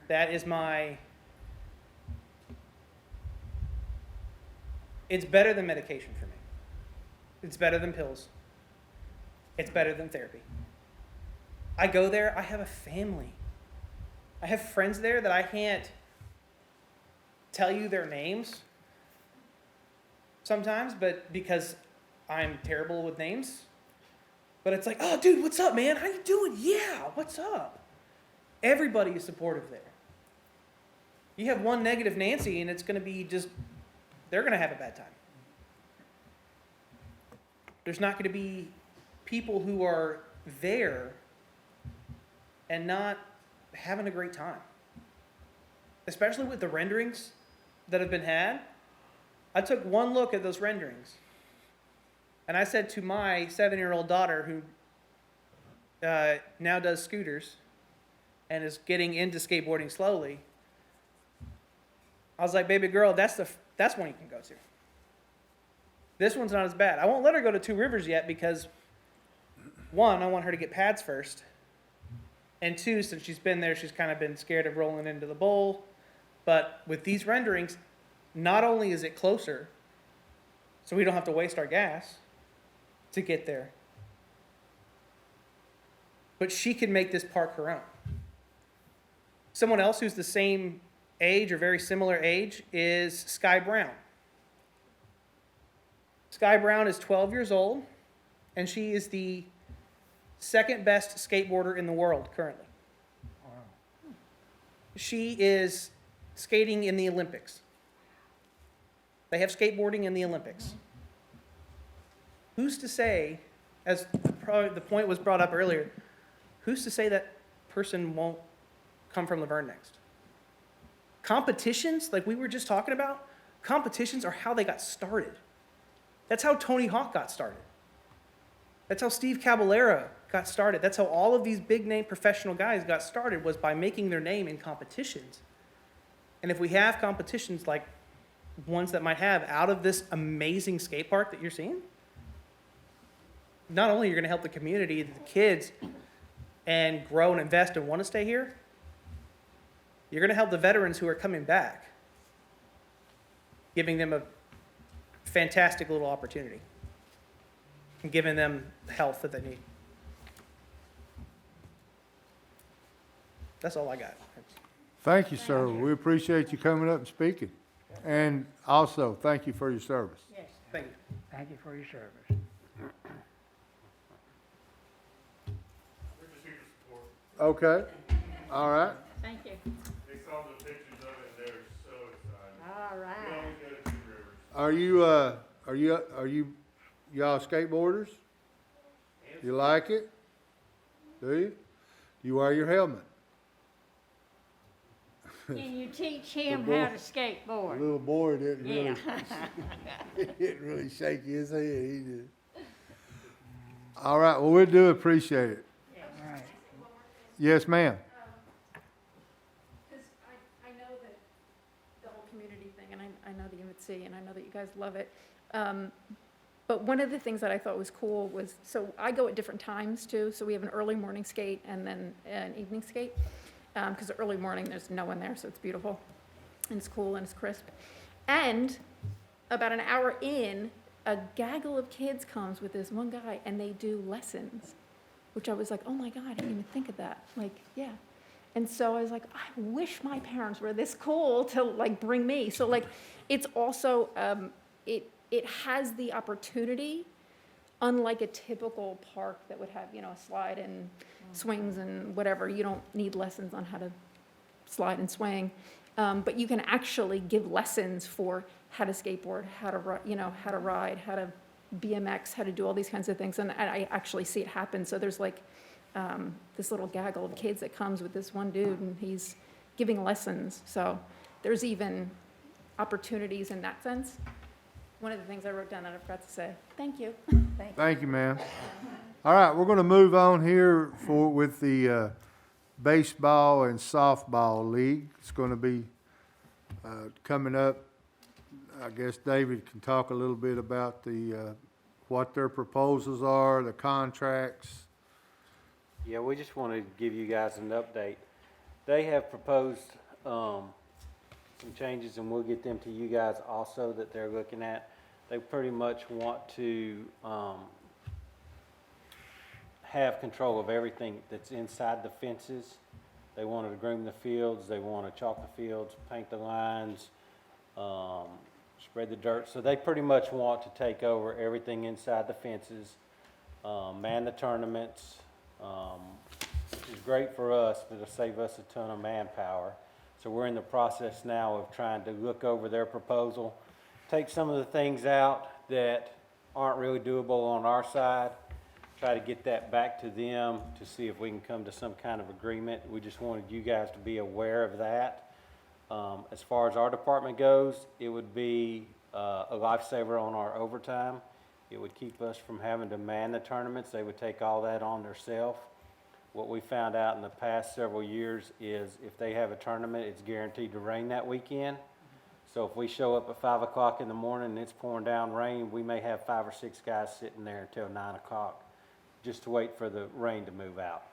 That is it's better than medication for me. It's better than pills. It's better than therapy. I go there, I have a family. I have friends there that I can't tell you their names sometimes, but because I'm terrible with names. But it's like, oh, dude, what's up, man? How you doing? Yeah, what's up? Everybody is supportive there. You have one negative Nancy, and it's going to be they're going to have a bad time. There's not going to be people who are there and not having a great time. Especially with the renderings that have been had. I took one look at those renderings, and I said to my 7-year-old daughter, who now does scooters and is getting into skateboarding slowly, I was like, baby girl, that's one you can go to. This one's not as bad. I won't let her go to Two Rivers yet because, one, I want her to get pads first, and two, since she's been there, she's kind of been scared of rolling into the bowl. But with these renderings, not only is it closer, so we don't have to waste our gas to get there, but she can make this park her own. Someone else who's the same age or very similar age is Sky Brown. Sky Brown is 12 years old, and she is the second best skateboarder in the world currently. She is skating in the Olympics. They have skateboarding in the Olympics. Who's to say, as probably the point was brought up earlier, who's to say that person won't come from Laverne next? Competitions, like we were just talking about, competitions are how they got started. That's how Tony Hawk got started. That's how Steve Caballero got started. That's how all of these big name professional guys got started, was by making their name in competitions. And if we have competitions like ones that might have out of this amazing skate park that you're seeing, not only you're going to help the community, the kids, and grow and invest and want to stay here, you're going to help the veterans who are coming back, giving them a fantastic little opportunity and giving them the health that they need. That's all I got. Thank you, sir. We appreciate you coming up and speaking. And also, thank you for your service. Yes, Thank you. Thank you for your service. Okay, all right. thank you. They saw the pictures of it, and they're so excited. All right. We always go to Two Rivers. Are you, y'all skateboarders? You like it? Do you? You wear your helmet? Can you teach him boy- how to The skateboard? little boy didn't really, Yeah. he didn't really shake his head, he did. All right, well, we do appreciate it. All right. Yes, ma'am. Because I know that the whole community thing, and I know the UMC, and I know that you guys love it. But one of the things that I thought was cool was, so I go at different times too. So we have an early morning skate and then an evening skate. Because the early morning, there's no one there, so it's beautiful. And it's cool and it's crisp. And about an hour in, a gaggle of kids comes with this one guy, and they do lessons. Which I was like, oh my God, I didn't even think of that. Like, yeah. And so I was like, I wish my parents were this cool to like bring me. So like, it's also, it has the opportunity, unlike a typical park that would have, a slide and swings and whatever. You don't need lessons on how to slide and swing. But you can actually give lessons for how to skateboard, how to ride, how to BMX, how to do all these kinds of things. And I actually see it happen. So there's like this little gaggle of kids that comes with this one dude, and he's giving lessons. So there's even opportunities in that sense. One of the things I wrote down that I forgot to say. Thank you. Thank you, ma'am. All right, we're gonna move on here with the baseball and softball league. It's gonna be coming up. I guess David can talk a little bit about the what their proposals are, the contracts. Yeah, we just want to give you guys an update. They have proposed some changes, and we'll get them to you guys also, that they're looking at. They pretty much want to have control of everything that's inside the fences. They wanted to groom the fields, they want to chalk the fields, paint the lines, spread the dirt. So they pretty much want to take over everything inside the fences, man the tournaments, which is great for us, but it'll save us a ton of manpower. So we're in the process now of trying to look over their proposal, take some of the things out that aren't really doable on our side, try to get that back to them to see if we can come to some kind of agreement. We just wanted you guys to be aware of that. As far as our department goes, it would be a lifesaver on our overtime. It would keep us from having to man the tournaments. They would take all that on themselves. What we found out in the past several years is if they have a tournament, it's guaranteed to rain that weekend. So if we show up at 5 o'clock in the morning and it's pouring down rain, we may have 5 or 6 guys sitting there until 9 o'clock just to wait for the rain to move out.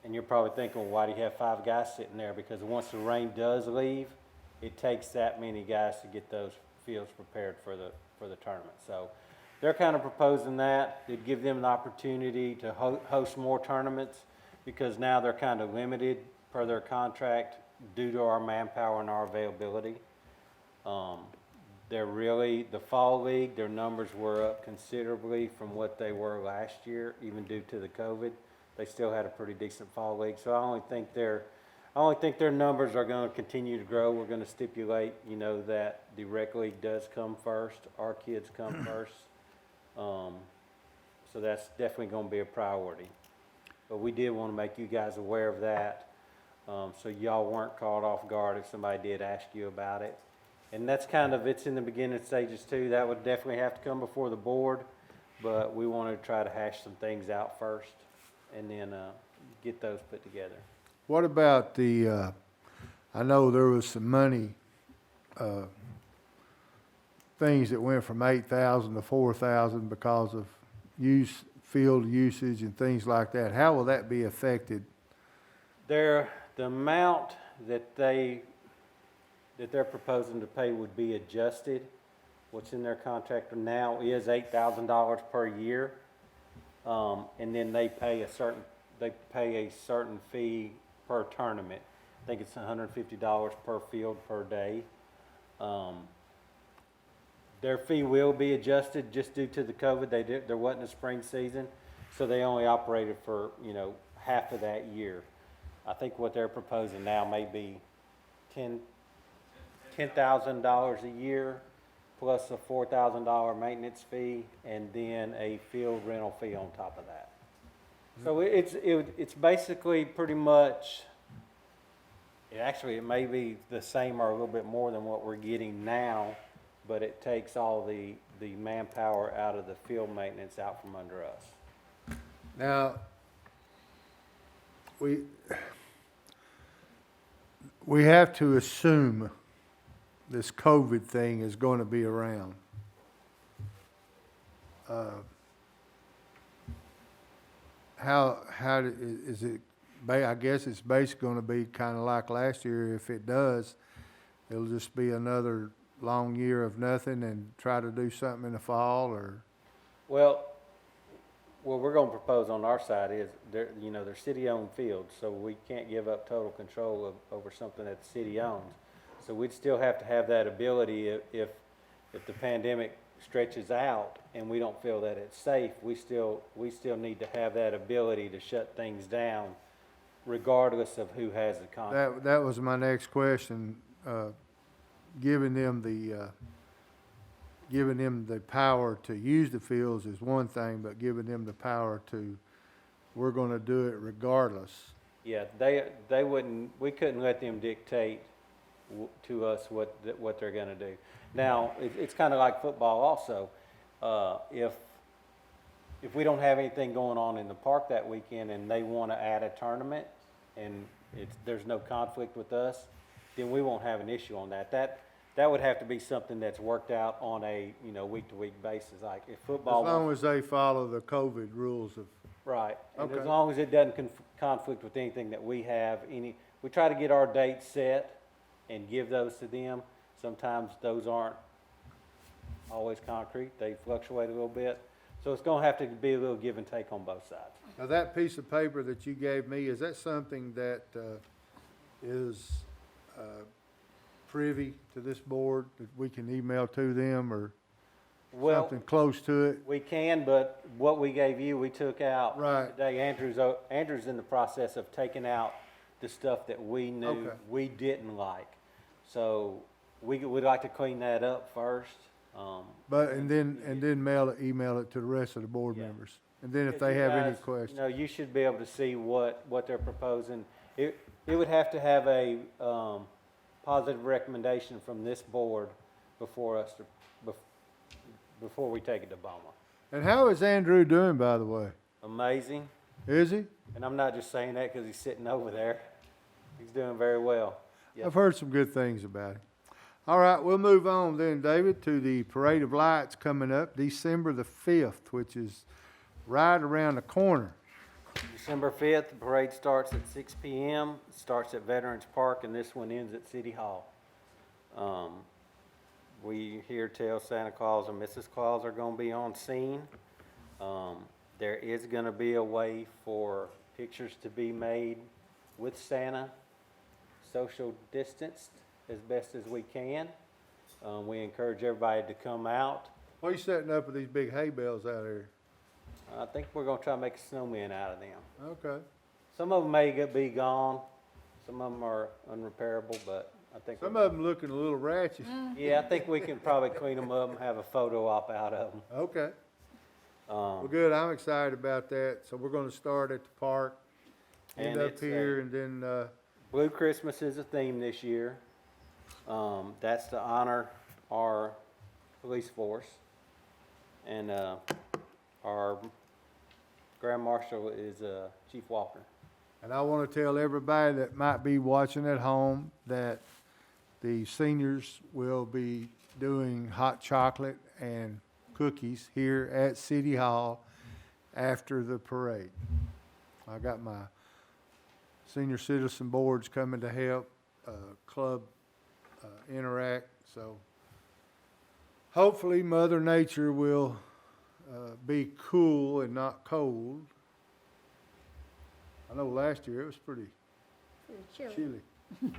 And you're probably thinking, well, why do you have 5 guys sitting there? Because once the rain does leave, it takes that many guys to get those fields prepared for the tournament. So they're kind of proposing that. It'd give them an opportunity to host more tournaments, because now they're kind of limited per their contract due to our manpower and our availability. they're really, the fall league, their numbers were up considerably from what they were last year, even due to the COVID. They still had a pretty decent fall league, so I only think their numbers are gonna continue to grow. We're gonna stipulate, you know, that the rec league does come first, our kids come first. So that's definitely gonna be a priority. But we did wanna make you guys aware of that, so y'all weren't caught off guard if somebody did ask you about it. And that's kind of, it's in the beginning stages too. That would definitely have to come before the board, but we wanted to try to hash some things out first and then, get those put together. What about the, I know there was some money, things that went from 8,000 to 4,000 because of field usage and things like that. How will that be affected? The amount that they're proposing to pay would be adjusted. What's in their contract now is $8,000 per year. And then they pay a certain fee per tournament. I think it's $150 per field per day. Their fee will be adjusted just due to the COVID. There wasn't a spring season, so they only operated for, you know, half of that year. I think what they're proposing now may be $10,000 a year plus a $4,000 maintenance fee and then a field rental fee on top of that. So it's basically pretty much, it may be the same or a little bit more than what we're getting now, but it takes all the manpower out of the field maintenance out from under us. Now, we have to assume this COVID thing is going to be around. Is it, I guess it's basically going to be kind of like last year. If it does, it'll just be another long year of nothing and try to do something in the fall, or? Well, what we're gonna propose on our side is, they're city-owned fields, so we can't give up total control over something that the city owns. So we'd still have to have that ability if the pandemic stretches out and we don't feel that it's safe, we still need to have that ability to shut things down regardless of who has the contract. That was my next question. Giving them the power to use the fields is one thing, but giving them the power to, we're gonna do it regardless. Yeah, they wouldn't, we couldn't let them dictate to us what they're gonna do. Now, it's kinda like football also. If we don't have anything going on in the park that weekend and they wanna add a tournament and there's no conflict with us, then we won't have an issue on that. That would have to be something that's worked out on a, week-to-week basis, like if football. As long as they follow the COVID rules of. Right, and Okay. as long as it doesn't conflict with anything that we have, we try to get our dates set and give those to them. Sometimes those aren't always concrete, they fluctuate a little bit. So it's gonna have to be a little give and take on both sides. Now, that piece of paper that you gave me, is that something that is privy to this board, that we can email to them, or Well, something close to it? we can, but what we gave you, we took out. Right. Today, Andrew's in the process of taking out the stuff that we knew Okay. we didn't like. So we'd like to clean that up first. But, and then email it to the rest of the board Yeah. members. And then if Because they you have any guys, questions. you should be able to see what they're proposing. It would have to have a, positive recommendation from this board before we take it to Boma. And how is Andrew doing, by the way? Amazing, Is he? and I'm not just saying that because he's sitting over there. He's doing very well. Yes. I've heard some good things about him. All right, we'll move on then, David, to the Parade of Lights coming up December the 5th, which is right around the corner. December 5th, the parade starts at 6 p.m., starts at Veterans Park, and this one ends at City Hall. We here tell Santa Claus and Mrs. Claus are gonna be on scene. There is gonna be a way for pictures to be made with Santa, social distanced as best as we can. We encourage everybody to come out. What are you setting up with these big hay bales out here? I think we're gonna try to make a snowman out of them. Okay. Some of them may be gone, some of them are unrepairable, but I think. Some of them looking a little ratchet. Yeah, I think we can probably clean them up and have a photo op out of them. Okay. Well, good. I'm excited about that. So we're gonna start at the park, end And up it's here, and then, Blue Christmas is a theme this year. That's to honor our police force. And, our Grand Marshal is, Chief Walker. and I wanna tell everybody that might be watching at home that the seniors will be doing hot chocolate and cookies here at City Hall after the parade. I got my senior citizen boards coming to help, club, interact, so hopefully Mother Nature will, be cool and not cold. I know last year it was pretty Pretty chilly. chilly.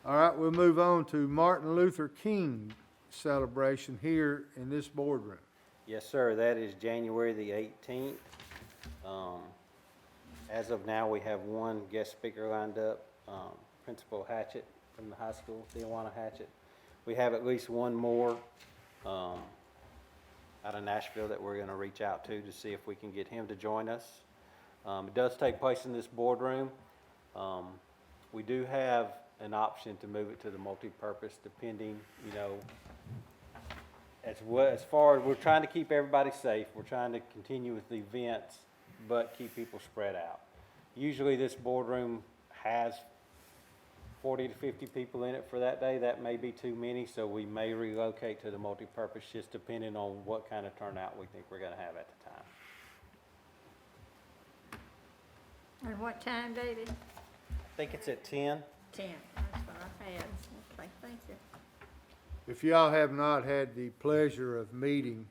All right, we'll move on to Martin Luther King celebration here in this boardroom. Yes, sir, that is January the 18th. As of now, we have one guest speaker lined up, Principal Hatchett from the high school, Tijuana Hatchett. We have at least one more out of Nashville that we're gonna reach out to see if we can get him to join us. It does take place in this boardroom. We do have an option to move it to the multipurpose depending, you know, as far as, we're trying to keep everybody safe, we're trying to continue with the events, but keep people spread out. Usually this boardroom has 40 to 50 people in it for that day. That may be too many, so we may relocate to the multipurpose just depending on what kind of turnout we think we're gonna have at the time. And what time, David? I think it's at 10. 10, that's what I had. Okay, thank you. If y'all have not had the pleasure of meeting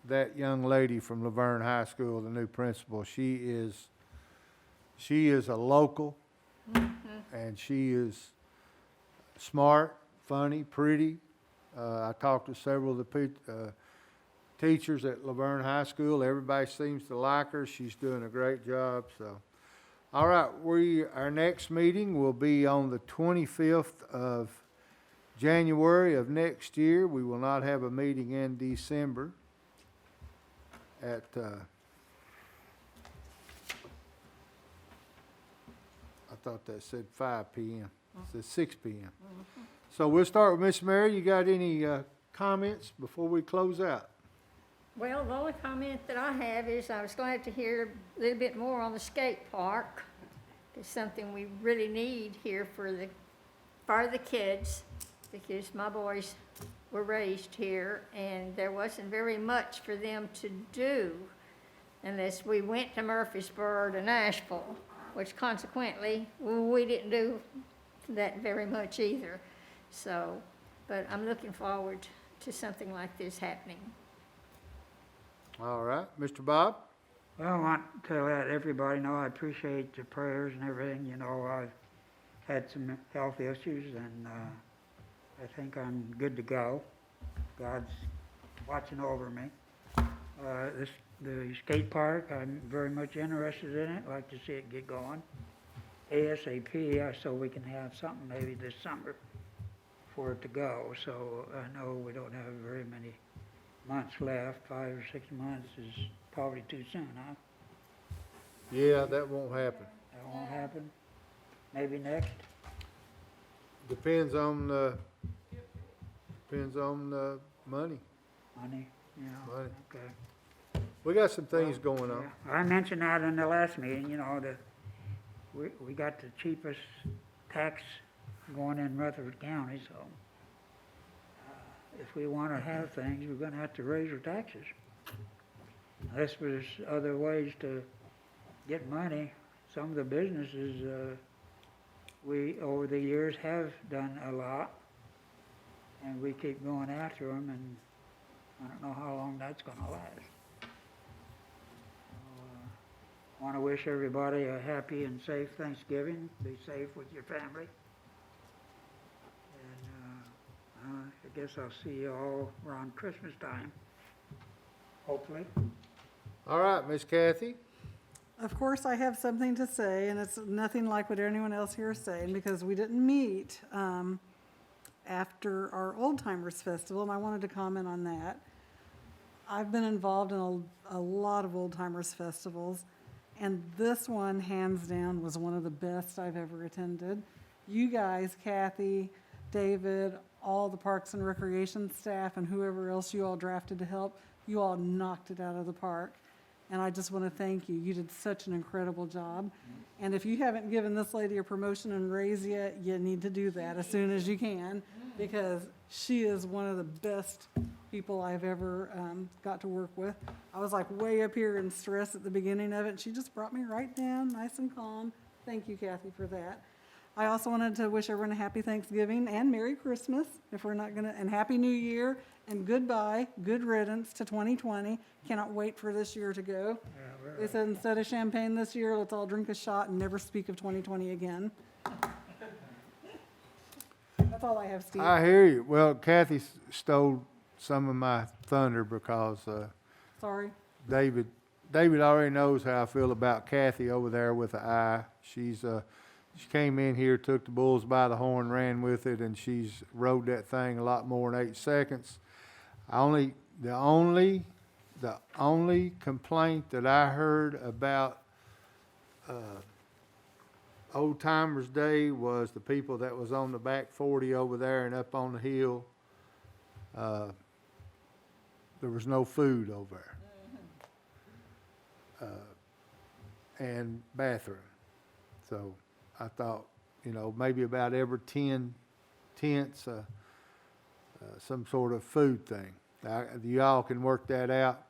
that young lady from Laverne High School, the new principal, she is a local, and she is smart, funny, pretty. I talked to several of the teachers at Laverne High School. Everybody seems to like her. She's doing a great job, so. All right, our next meeting will be on the 25th of January of next year. We will not have a meeting in December at, I thought that said 5 p.m. It said 6 p.m. So we'll start with Miss Mary. You got any comments before we close out? Well, the only comment that I have is I was glad to hear a little bit more on the skate park. It's something we really need here for the kids, because my boys were raised here, and there wasn't very much for them to do unless we went to Murfreesboro to Nashville, which consequently, we didn't do that very much either. So, but I'm looking forward to something like this happening. All right, Mr. Bob? Well, I want to let everybody know I appreciate the prayers and everything. You know, I've had some health issues, and I think I'm good to go. God's watching over me. The skate park, I'm very much interested in it. I'd like to see it get going ASAP, so we can have something maybe this summer for it to go. So I know we don't have very many months left. 5 or 6 months is probably too soon, huh? Yeah, that won't happen. That won't happen? Maybe next? Depends on money. Money? Yeah, Money. okay. We got some things going on. Yeah, I mentioned that in the last meeting, you know, we got the cheapest tax going in Rutherford County, so if we want to have things, we're going to have to raise our taxes. Unless there's other ways to get money. Some of the businesses, we, over the years, have done a lot, and we keep going after them, and I don't know how long that's going to last. Want to wish everybody a happy and safe Thanksgiving. Be safe with your family. And I guess I'll see you all around Christmas time, hopefully. All right, Miss Kathy? Of course, I have something to say, and it's nothing like what anyone else here is saying, because we didn't meet after our Old Timers Festival, and I wanted to comment on that. I've been involved in a lot of Old Timers Festivals, and this one, hands down, was one of the best I've ever attended. You guys, Kathy, David, all the Parks and Recreation staff, and whoever else you all drafted to help, you all knocked it out of the park. And I just want to thank you. You did such an incredible job. And if you haven't given this lady a promotion and raise yet, you need to do that as soon as you can, because she is one of the best people I've ever got to work with. I was like way up here in stress at the beginning of it, and she just brought me right down, nice and calm. Thank you, Kathy, for that. I also wanted to wish everyone a happy Thanksgiving and Merry Christmas, if we're not gonna, and Happy New Year, and goodbye, good riddance to 2020. Cannot wait for this year to go. They said instead of champagne this year, let's all drink a shot and never speak of 2020 again. That's all I have, Steve. I hear you. Well, Kathy stole some of my thunder because Sorry. David already knows how I feel about Kathy over there with the eye. She came in here, took the bulls by the horn, ran with it, and she's rode that thing a lot more than 8 seconds. The only complaint that I heard about Old Timers Day was the people that was on the back 40 over there and up on the hill. There was no food over there. And bathroom. So I thought, maybe about every 10 tents, some sort of food thing. You all can work that out.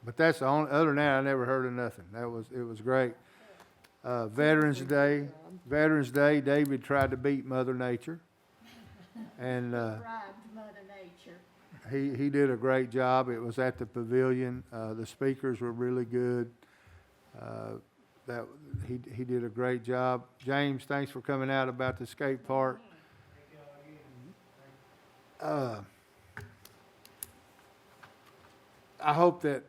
But that's the only, other than that, I never heard of nothing. It was great. Veterans Day, David tried to beat Mother Nature. And, Bribed Mother Nature. he did a great job. It was at the pavilion. The speakers were really good. He did a great job. James, thanks for coming out about the skate park. I hope that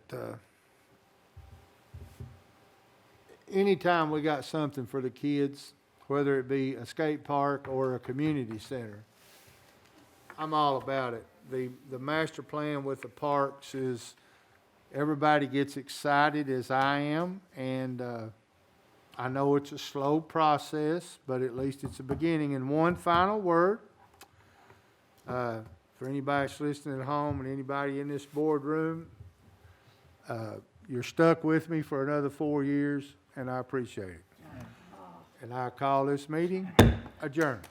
anytime we got something for the kids, whether it be a skate park or a community center, I'm all about it. The master plan with the parks is everybody gets excited as I am, and I know it's a slow process, but at least it's a beginning. And one final word, for anybody that's listening at home and anybody in this boardroom, you're stuck with me for another 4 years, and I appreciate it. And I call this meeting adjourned.